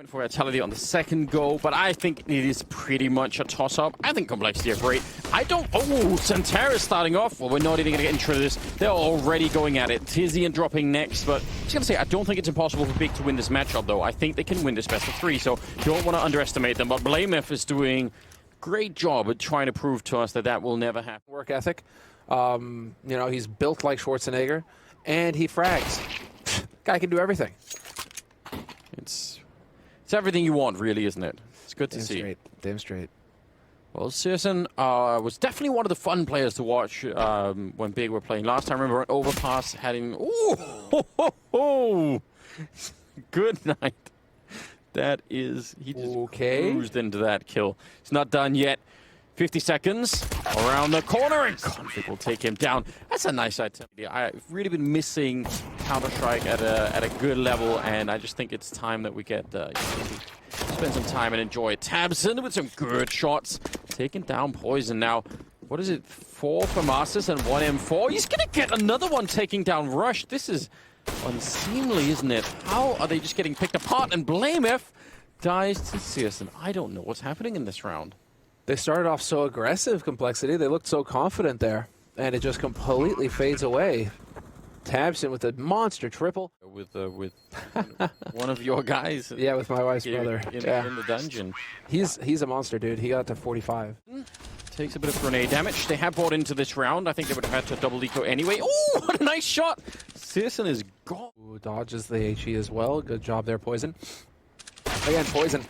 Point for Vitality on the second goal, but I think it is pretty much a toss-up. I think Complexity are great. I don't... Oh, Santerra starting off. Well, we're not even going to get into this. They're already going at it. Tizian dropping next, but I was going to say, I don't think it's impossible for Big to win this matchup, though. I think they can win this best of 3, so don't want to underestimate them. But Blamef is doing great job at trying to prove to us that that will never happen. Work ethic. You know, he's built like Schwarzenegger, and he frags. Guy can do everything. It's everything you want, really, isn't it? It's good to see. Straight. Damn straight. Well, Searson was definitely one of the fun players to watch when Big were playing last time. I remember an overpass had him. Ooh, ho, ho, ho. Good night. That is, he just cruised into that kill. It's not done yet. 50 seconds around the corner, and Config will take him down. That's a nice item. I've really been missing Counter-Strike at a good level, and I just think it's time that we get spend some time and enjoy Tabson with some good shots. Taking down Poison now. What is it? 4 for Masters and 1 M4. He's going to get another one taking down Rush. This is unseemly, isn't it? How are they just getting picked apart? And Blamef dies to Searson. I don't know what's happening in this round. They started off so aggressive, Complexity. They looked so confident there, and it just completely fades away. Tabson with a monster triple. With one of your guys. Yeah, with my wife's brother. In the dungeon. He's a monster, dude. He got to 45. Takes a bit of grenade damage. They have bought into this round. I think they would have had to double eco anyway. Oh, what a nice shot. Searson is gone. Ooh, dodges the HE as well. Good job there, Poison. Again, Poison.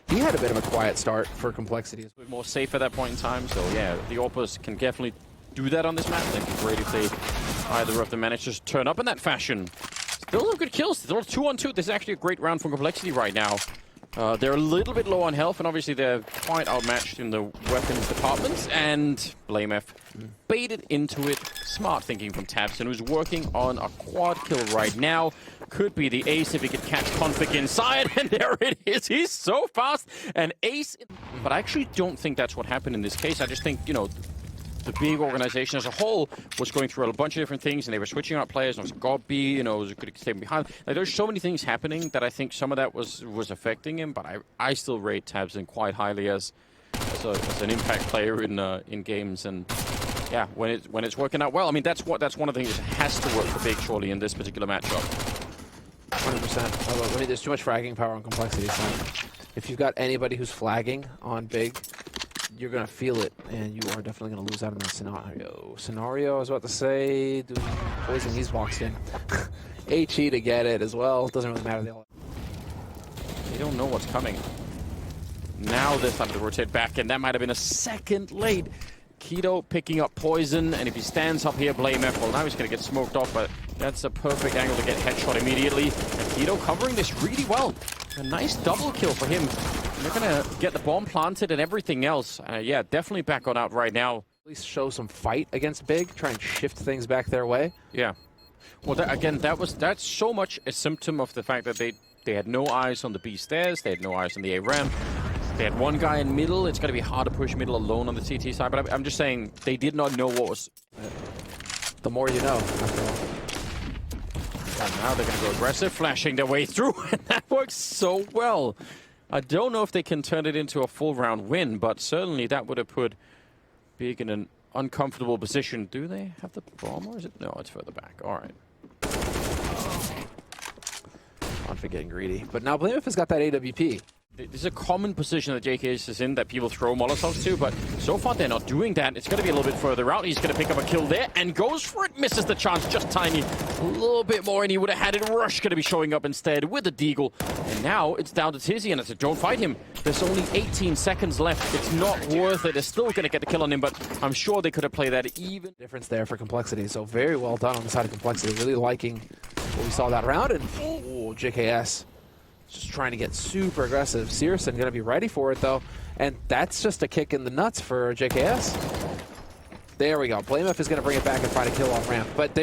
He had a bit of a quiet start for Complexity. A bit more safe at that point in time, so yeah, the Orpas can definitely do that on this map. It'd be great if they either of them manage to turn up in that fashion. Still some good kills, still 2-on-2. This is actually a great round for Complexity right now. They're a little bit low on health, and obviously they're quite outmatched in the weapons departments, and Blamef baited into it. Smart thinking from Tabson, who's working on a quad kill right now. Could be the ace if he could catch Config inside, and there it is. He's so fast. An ace. But I actually don't think that's what happened in this case. I just think, you know, the Big organization as a whole was going through a bunch of different things, and they were switching out players. And it was Gobby, you know, was good stay behind. Like, there's so many things happening that I think some of that was affecting him. But I still rate Tabson quite highly as an impact player in games. And yeah, when it's working out well, I mean that's one of the things that has to work for Big surely in this particular matchup. 100%. I mean, there's too much fragging power on Complexity. So if you've got anybody who's flagging on Big, you're going to feel it, and you are definitely going to lose out in that scenario. I was about to say, dude, Poison, he's boxed in. HE to get it as well. Doesn't really matter. They don't know what's coming. Now they're starting to rotate back, and that might have been a second late. Keto picking up Poison, and if he stands up here, Blamef, well, now he's going to get smoked off, but that's a perfect angle to get headshot immediately. And Keto covering this really well. A nice double kill for him. They're going to get the bomb planted and everything else. Yeah, definitely back on out right now. At least show some fight against Big, try and shift things back their way. Yeah. Well, that's so much a symptom of the fact that they had no eyes on the B stairs, they had no eyes on the A ramp. They had one guy in middle. It's going to be hard to push middle alone on the CT side, but I'm just saying they did not know what was... The more you know, after all. And now they're going to go aggressive, flashing their way through, and that works so well. I don't know if they can turn it into a full round win, but certainly that would have put Big in an uncomfortable position. Do they have the bomb, or is it? No, it's further back. All right. I'm forgetting greedy. But now Blamef has got that AWP. This is a common position that JKS is in that people throw Molotovs to, but so far they're not doing that. It's going to be a little bit further out. He's going to pick up a kill there and goes for it. Misses the chance just tiny. A little bit more and he would have had it. Rush going to be showing up instead with a deagle. And now it's down to Tizzy and it's a don't fight him. There's only 18 seconds left. It's not worth it. They're still going to get the kill on him, but I'm sure they could have played that even. Difference there for Complexity. So very well done on the side of Complexity. Really liking what we saw that round. And oh, JKS. Just trying to get super aggressive. Searson going to be ready for it, though. And that's just a kick in the nuts for JKS. There we go. Blamef is going to bring it back and find a kill off ramp. But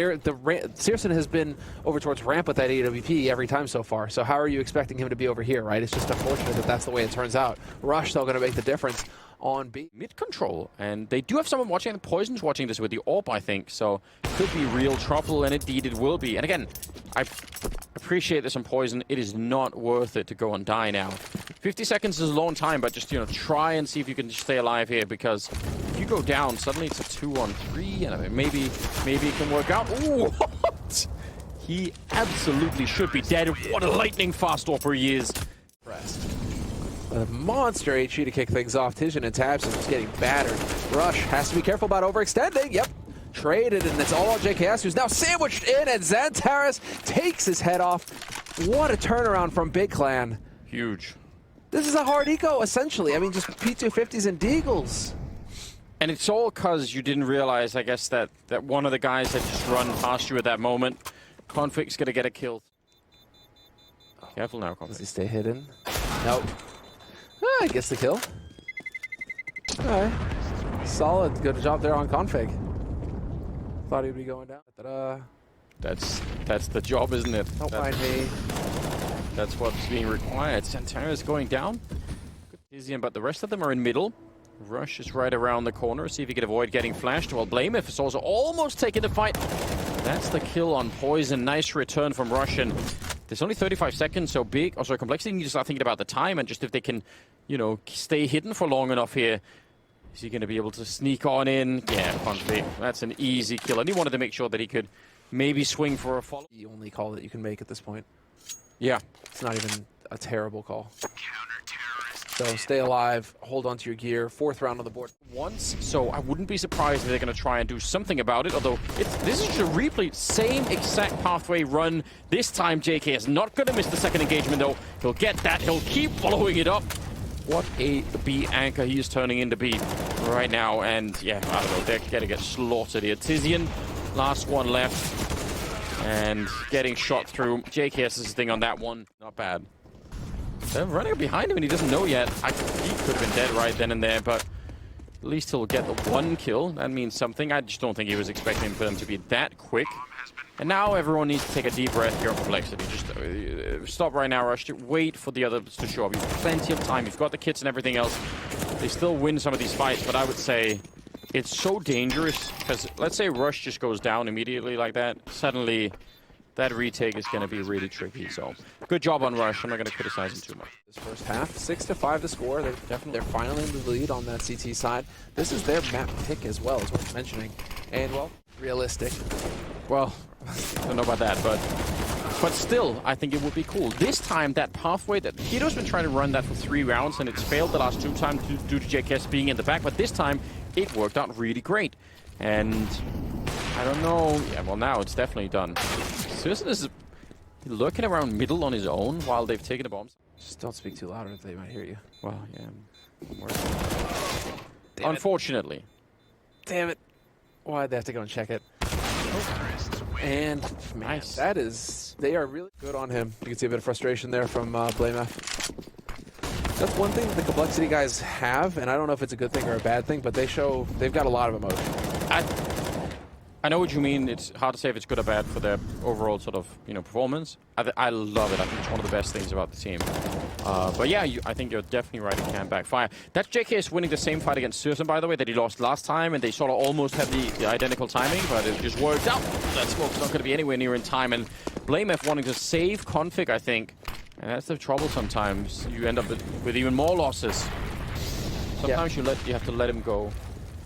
Searson has been over towards ramp with that AWP every time so far. So how are you expecting him to be over here, right? It's just unfortunate that that's the way it turns out. Rush, though, going to make the difference. on B. Mid control, and they do have someone watching. The Poison's watching this with the AWP, I think, so could be real trouble, and indeed it will be. And again, I appreciate this on Poison. It is not worth it to go and die now. 50 seconds is a long time, but just, you know, try and see if you can stay alive here, because if you go down, suddenly it's a 2-on-3, and I mean, maybe it can work out. Ooh, what? He absolutely should be dead. What a lightning fast AWPer he is. A monster HE to kick things off. Tizian and Tabson just getting battered. Rush has to be careful about overextending. Yep. Traded, and it's all JKS, who's now sandwiched in, and Xantares takes his head off. What a turnaround from Big Clan. Huge. This is a hard eco, essentially. I mean, just P250s and Deagles. And it's all because you didn't realize, I guess, that one of the guys had just run past you at that moment. Conflict's going to get a kill. Careful now, Conflict. Does he stay hidden? Nope. Ah, I guess the kill. Alright. Solid. Good job there on Config. Thought he'd be going down. Ta-da. That's the job, isn't it? Don't mind me. That's what's being required. Santana's going down. Good Tizian, but the rest of them are in middle. Rush is right around the corner. See if he can avoid getting flashed. Well, Blamef is also almost taking the fight. That's the kill on Poison. Nice return from Rush. And there's only 35 seconds, so big. Oh, sorry, Complexity needs to start thinking about the time and just if they can, you know, stay hidden for long enough here. Is he going to be able to sneak on in? Yeah, Config. That's an easy kill. And he wanted to make sure that he could maybe swing for a follow. The only call that you can make at this point. Yeah. It's not even a terrible call. So stay alive, hold on to your gear. 4th round on the board. Once, so I wouldn't be surprised if they're going to try and do something about it, although this is just a replay, same exact pathway run. This time JK is not going to miss the second engagement though. He'll get that, he'll keep following it up. What a B anchor he is turning into B right now, and yeah, I don't know, they're going to get slaughtered here. Tizian, last one left, and getting shot through. JKS's thing on that one, not bad. They're running behind him and he doesn't know yet. He could have been dead right then and there, but at least he'll get the 1 kill. That means something. I just don't think he was expecting for them to be that quick. And now everyone needs to take a deep breath here on Complexity. Just stop right now, Rush. Wait for the others to show up. You've plenty of time. You've got the kits and everything else. They still win some of these fights, but I would say it's so dangerous because let's say Rush just goes down immediately like that. Suddenly that retake is going to be really tricky. So good job on Rush. I'm not going to criticize him too much. This first half, 6-5 to score. They're finally in the lead on that CT side. This is their map pick as well, is worth mentioning. And well, realistic. Well, I don't know about that, but still, I think it would be cool. This time, that pathway that Hito's been trying to run that for 3 rounds, and it's failed the last 2 times due to JKS being in the back. But this time, it worked out really great. And I don't know. Yeah, well, now it's definitely done. Susan is lurking around middle on his own while they've taken the bombs. Just don't speak too loud or they might hear you. Well, yeah. Unfortunately. Damn it. Why'd they have to go and check it? And man, nice. That is, they are really good on him. You can see a bit of frustration there from Blamef. That's one thing that the Complexity guys have, and I don't know if it's a good thing or a bad thing, but they've got a lot of emotion. I know what you mean. It's hard to say if it's good or bad for their overall sort of, you know, performance. I love it. I think it's one of the best things about the team. But yeah, I think you're definitely right. It can backfire. That's JKS winning the same fight against Susan, by the way, that he lost last time, and they sort of almost had the identical timing, but it just worked out. That smoke's not going to be anywhere near in time, and Blamef wanting to save Config, I think. And that's the trouble sometimes. You end up with even more losses. Sometimes you have to let him go.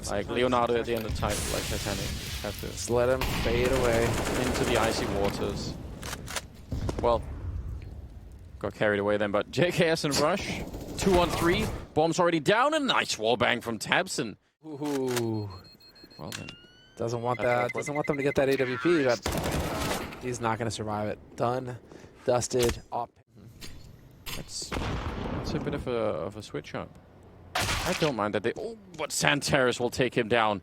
Like Leonardo at the end of time, like Titanic. Have to just let him fade away into the icy waters. Well, got carried away then, but JKS and Rush, 2-on-3. Bomb's already down, and nice wallbang from Tabson. Ooh. Well then. Doesn't want that. Doesn't want them to get that AWP, but he's not going to survive it. Done, dusted, up. That's a bit of a switch up. I don't mind that they. Oh, but Xantares will take him down.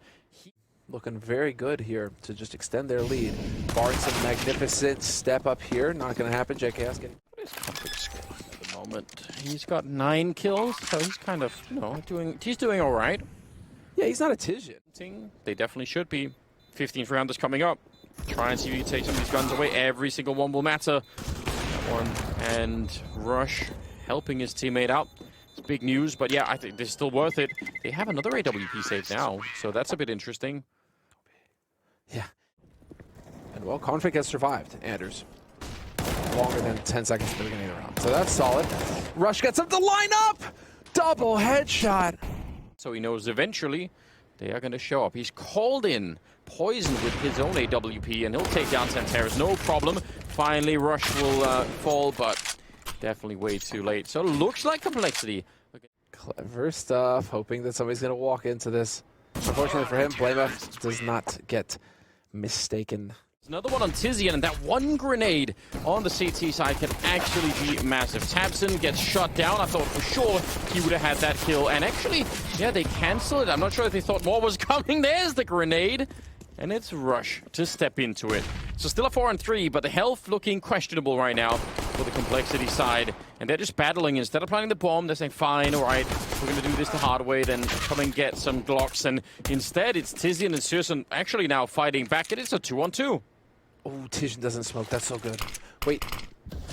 Looking very good here to just extend their lead. Barring some magnificent step up here. Not going to happen. JKS getting. What is Conflict's score at the moment? He's got 9 kills, so he's kind of, you know, he's doing all right. Yeah, he's not a Tizian. They definitely should be. 15th round is coming up. Try and see if you can take some of these guns away. Every single one will matter. That one. And Rush helping his teammate out. big news, but yeah, I think they're still worth it. They have another AWP save now, so that's a bit interesting. Yeah. And well, Config has survived, Anders. Longer than 10 seconds at the beginning of the round. So that's solid. Rush gets him to line up! Double headshot! So he knows eventually they are going to show up. He's called in Poison with his own AWP, and he'll take down Santeris, no problem. Finally, Rush will fall, but definitely way too late. So looks like Complexity. Clever stuff, hoping that somebody's going to walk into this. Unfortunately for him, Blamef does not get mistaken. Another one on Tizian, and that one grenade on the CT side can actually be massive. Tabson gets shot down. I thought for sure he would have had that kill. And actually, yeah, they cancel it. I'm not sure if they thought more was coming. There's the grenade. And it's Rush to step into it. So still a 4-on-3, but the health looking questionable right now for the Complexity side. And they're just battling. Instead of planting the bomb, they're saying, fine, all right, we're going to do this the hard way, then come and get some Glocks. And instead, it's Tizian and Searson actually now fighting back. And it's a 2-on-2. Oh, Tizian doesn't smoke. That's so good. Wait,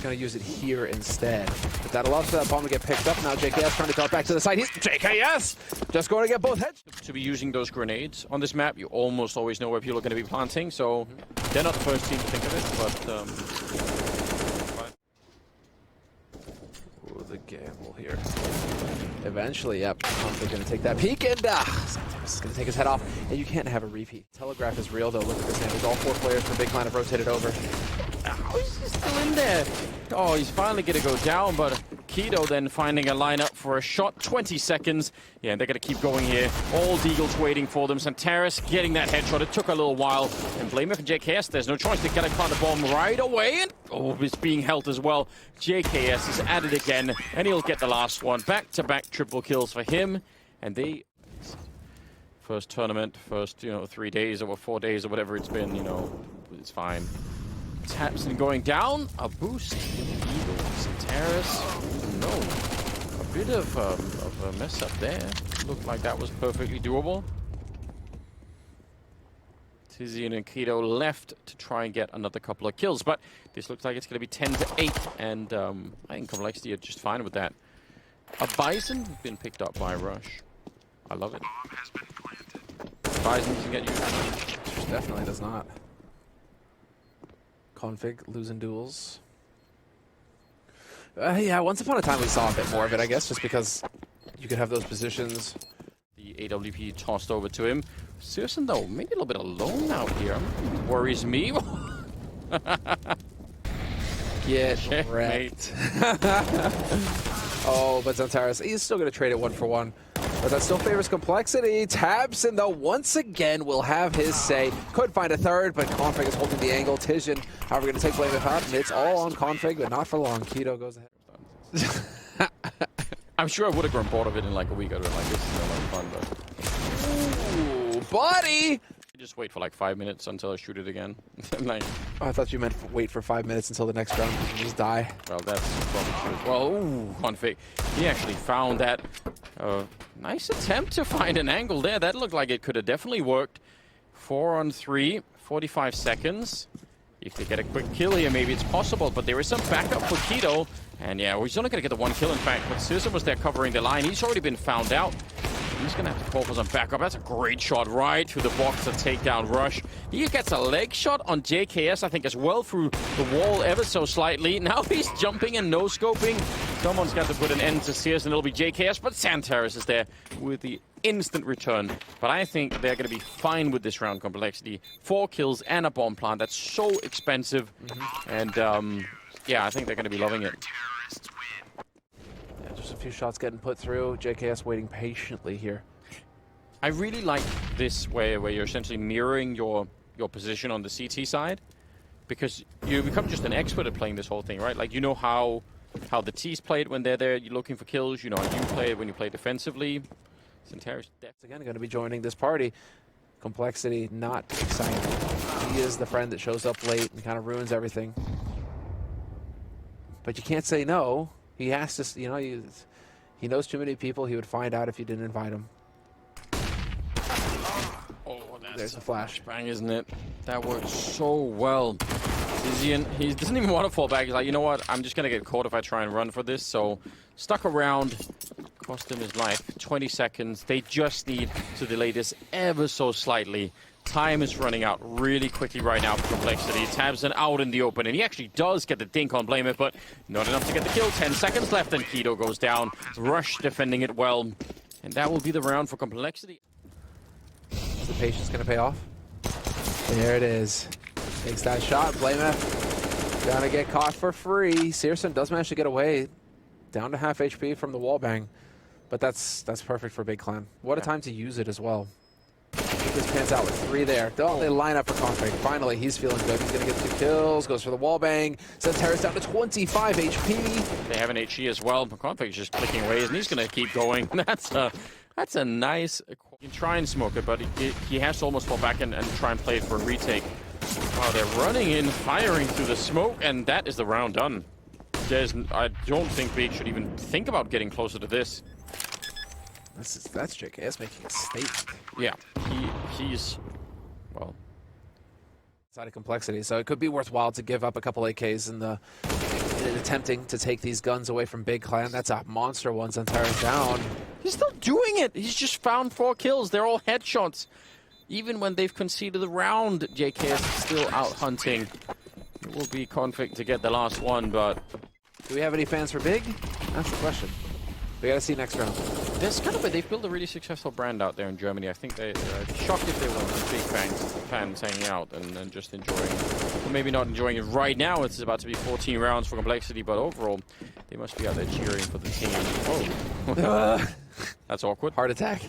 gonna use it here instead. But that allows for that bomb to get picked up. Now JKS trying to dart back to the side. He's JKS just going to get both heads. To be using those grenades on this map, you almost always know where people are going to be planting. So they're not the first team to think of it, but oh, the gamble here. Eventually, yep. They're going to take that peek, and is going to take his head off. And you can't have a repeat. Telegraph is real, though. Look at this, Anders. All 4 players from Big Clan have rotated over. Oh, he's still in there. Oh, he's finally going to go down, but Keto then finding a lineup for a shot. 20 seconds. Yeah, and they're going to keep going here. All Deagles waiting for them. Santeris getting that headshot. It took a little while. And Blamef and JKS, there's no choice. They got to plant the bomb right away. And oh, it's being held as well. JKS is at it again, and he'll get the last one. Back-to-back triple kills for him. And they... First tournament, first, 3 days or 4 days or whatever it's been, it's fine. Tapson going down, a boost. Eagles, Santeris, no. A bit of a mess up there. Looked like that was perfectly doable. Tizian and Keto left to try and get another couple of kills, but this looks like it's going to be 10-8, and I think Complexity are just fine with that. A Bison has been picked up by Rush. I love it. Bison can get used. Definitely does not. Config losing duels. Yeah, once upon a time we saw a bit more of it, I guess, just because you could have those positions. The AWP tossed over to him. Searson, though, maybe a little bit alone out here. Worries me. Get wrecked. Oh, but Santeris, he's still going to trade it 1-for-1. But that still favors Complexity. Tabson, though, once again will have his say. Could find a third, but Config is holding the angle. Tizian, however, going to take Blamef out, and it's all on Config, but not for long. Keto goes ahead. I'm sure I would have grown bored of it in like a week. I'd been like, this is no fun, but... Ooh, buddy! Just wait for like 5 minutes until I shoot it again. Like, oh, I thought you meant wait for 5 minutes until the next round and just die. Well, that's probably true as well. Ooh, Config. He actually found that. Nice attempt to find an angle there. That looked like it could have definitely worked. 4-on-3, 45 seconds. If they get a quick kill here, maybe it's possible, but there is some backup for Keto. And yeah, well, he's only going to get the 1 kill, in fact, but Searson was there covering the line. He's already been found out. He's going to have to call for some backup. That's a great shot right through the box to take down Rush. He gets a leg shot on JKS, I think, as well, through the wall ever so slightly. Now he's jumping and no-scoping. Someone's got to put an end to Sears, and it'll be JKS, but Santeris is there with the instant return. But I think they're going to be fine with this round, Complexity. 4 kills and a bomb plant. That's so expensive. And, yeah, I think they're going to be loving it. Just a few shots getting put through. JKS waiting patiently here. I really like this way where you're essentially mirroring your position on the CT side, because you become just an expert at playing this whole thing, right? Like, you know how the T's play it when they're there, you're looking for kills. You know how you play it when you play defensively. Santeris again going to be joining this party. Complexity not excited. He is the friend that shows up late and kind of ruins everything. But you can't say no. He has to, he knows too many people. He would find out if you didn't invite him. Oh, that's there's a flash. Bang, isn't it? That worked so well. Tizian, he doesn't even want to fall back. He's like, you know what? I'm just going to get caught if I try and run for this. So stuck around. cost him his life. 20 seconds. They just need to delay this ever so slightly. Time is running out really quickly right now for Complexity. tabseN out in the open, and he actually does get the dink on Blamer, but not enough to get the kill. 10 seconds left, and k1to goes down. Rush defending it well, and that will be the round for Complexity. Is the patience going to pay off? There it is. Takes that shot. Blamer gonna get caught for free. CSGO does manage to get away. Down to half HP from the wallbang, but that's perfect for Big Clan. What a time to use it as well. This pans out with 3 there. Oh, they line up for Config. Finally, he's feeling good. He's going to get 2 kills. Goes for the wallbang. Santaris down to 25 HP. They have an HE as well, but Config's just clicking away, and he's going to keep going. That's a nice... You can try and smoke it, but he has to almost fall back and try and play it for a retake. Wow, they're running in, firing through the smoke, and that is the round done. I don't think Big should even think about getting closer to this. That's JKS making a statement. Yeah, he's, well... Side of Complexity, so it could be worthwhile to give up a couple AKs in attempting to take these guns away from Big Clan. That's a monster one. Santaris down. He's still doing it! He's just found 4 kills. They're all headshots. Even when they've conceded the round, JKS is still out hunting. It will be Config to get the last one, but... Do we have any fans for Big? That's the question. We gotta see next round. There's kind of they've built a really successful brand out there in Germany. I think they're shocked if they weren't big fans hanging out and just enjoying it. Or maybe not enjoying it right now. It's about to be 14 rounds for Complexity, but overall, they must be out there cheering for the team. Oh. That's awkward. Heart attack.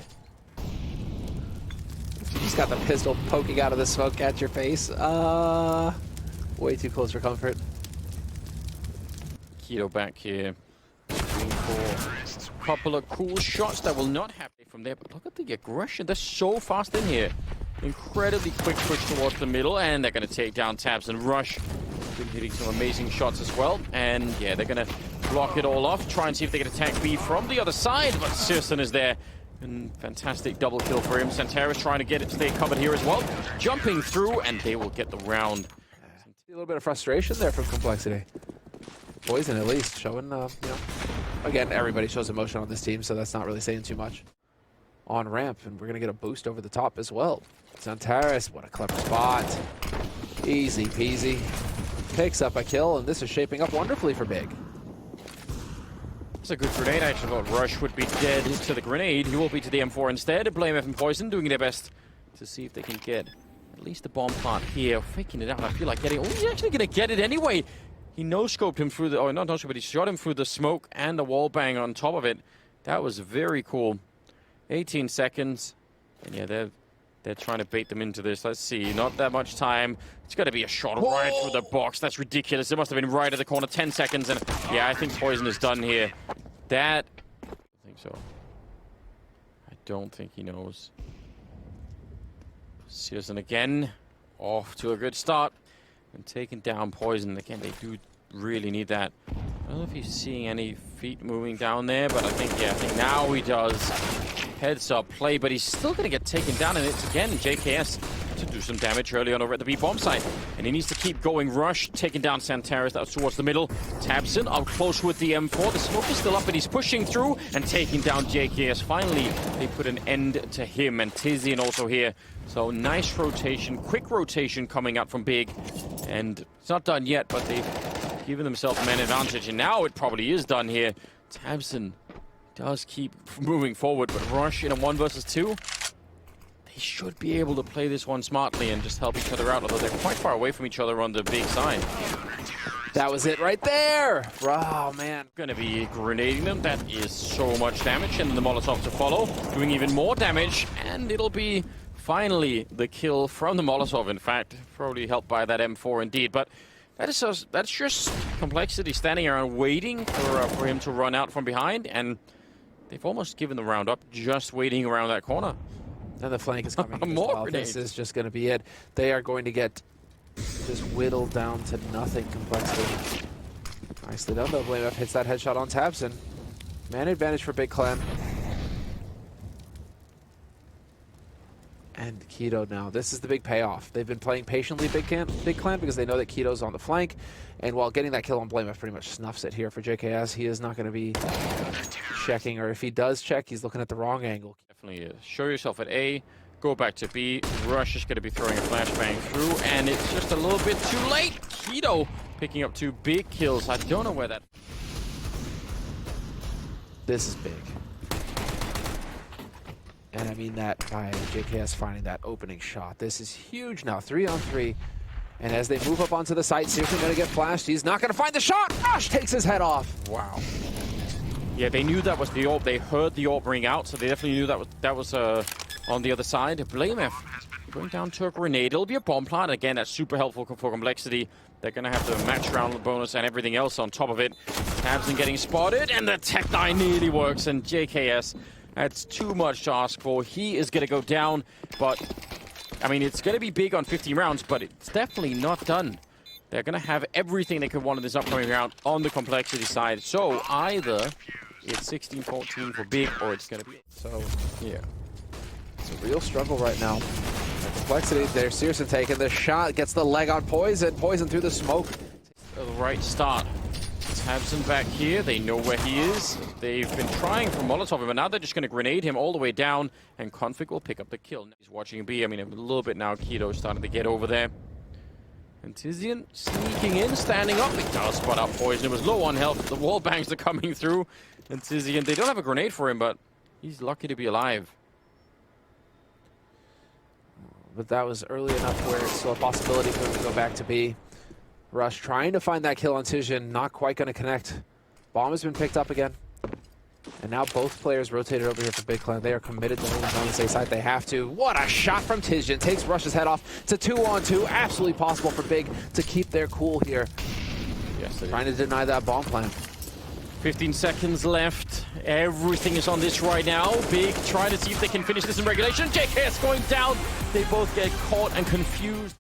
He's got the pistol poking out of the smoke at your face. Way too close for comfort. k1to back here. Looking for a couple of cool shots that will not happen from there. But look at the aggression. They're so fast in here. Incredibly quick push towards the middle. And they're going to take down tabseN. Rush. Been hitting some amazing shots as well. And yeah, they're going to block it all off. Try and see if they can attack B from the other side. But CSGO is there. And fantastic double kill for him. Santaris trying to get it, stay covered here as well. Jumping through, and they will get the round. A little bit of frustration there from Complexity. Poison at least showing, you know, again, everybody shows emotion on this team, so that's not really saying too much. On ramp, and we're gonna get a boost over the top as well. Santaris, what a clever spot. Easy peasy. Picks up a kill, and this is shaping up wonderfully for Big. It's a good grenade. I actually thought Rush would be dead to the grenade. He will be to the M4 instead. Blamer and Poison doing their best to see if they can get at least the bomb plant here. Faking it out. I feel like getting... Oh, he's actually going to get it anyway. He no-scoped him through the... Oh, not no-scope, but he shot him through the smoke and the wall bang on top of it. That was very cool. 18 seconds. And yeah, they're trying to bait them into this. Let's see. Not that much time. It's got to be a shot right through the box. That's ridiculous. It must have been right at the corner. 10 seconds. And yeah, I think Poison is done here. That... I think so. I don't think he knows. CSGO again. Off to a good start. And taking down Poison. Again, they do really need that. I don't know if he's seeing any feet moving down there, but I think now he does. Heads up play, but he's still going to get taken down, and it's again JKS to do some damage early on over at the B bomb site. And he needs to keep going. Rush, taking down Santaris, that's towards the middle. tabseN up close with the M4. The smoke is still up, and he's pushing through and taking down JKS. Finally, they put an end to him, and TiZiN also here. So nice rotation, quick rotation coming out from Big. And it's not done yet, but they've given themselves man advantage, and now it probably is done here. tabseN does keep moving forward, but Rush in a 1 versus 2, they should be able to play this one smartly and just help each other out, although they're quite far away from each other on the Big side. That was it right there! Oh, man. Gonna be grenading them. That is so much damage, and then the Molotov to follow, doing even more damage, and it'll be finally the kill from the Molotov, in fact. Probably helped by that M4 indeed, but that's just Complexity standing around waiting for him to run out from behind, and they've almost given the round up just waiting around that corner. And the flank is coming in as More well. grenades. This is just going to be it. They are going to get just whittled down to nothing. Complexity. Nicely done though. Blamer hits that headshot on tabseN. Man advantage for Big Clan. And k1to now. This is the big payoff. They've been playing patiently Big Clan because they know that k1to's on the flank. And while getting that kill on Blamer pretty much snuffs it here for JKS, he is not going to be checking, or if he does check, he's looking at the wrong angle. Definitely show yourself at A, go back to B. Rush is going to be throwing a flashbang through, and it's just a little bit too late. Keto picking up 2 big kills. I don't know where that... This is big. And I mean that by JKS finding that opening shot. This is huge now, 3-on-3. And as they move up onto the site, Searson going to get flashed. He's not going to find the shot. Rush takes his head off. Wow. Yeah, they knew that was the AWP. They heard the AWP ring out, so they definitely knew that was on the other side. Blamef going down to a grenade. It'll be a bomb plant. Again, that's super helpful for Complexity. They're going to have the match round bonus and everything else on top of it. Tabson getting spotted, and the Tech 9 nearly works. And JKS, that's too much to ask for. He is going to go down, but... I mean, it's going to be big on 15 rounds, but it's definitely not done. They're going to have everything they could want in this upcoming round on the Complexity side. So either it's 16-14 for big, or it's going to be... So, yeah. It's a real struggle right now. The Complexity, there's Searson taking the shot, gets the leg on Poison. Poison through the smoke. The right start. Tabson back here. They know where he is. They've been trying for Molotov him, but now they're just going to grenade him all the way down, and Config will pick up the kill. He's watching B. I mean, a little bit now. Keto starting to get over there. And Tizian sneaking in, standing up. He does spot out Poison. It was low on health. The wall bangs are coming through. And Tizian, they don't have a grenade for him, but he's lucky to be alive. But that was early enough where it's still a possibility for him to go back to B. Rush trying to find that kill on Tizian, not quite going to connect. Bomb has been picked up again. And now both players rotated over here for Big Clan. They are committed to holding on the safe side. They have to. What a shot from Tizian. Takes Rush's head off to 2-on-2. Absolutely possible for Big to keep their cool here. Yes, trying to deny that bomb plan. 15 seconds left. Everything is on this right now. Big trying to see if they can finish this in regulation. JKS going down. They both get caught and confused.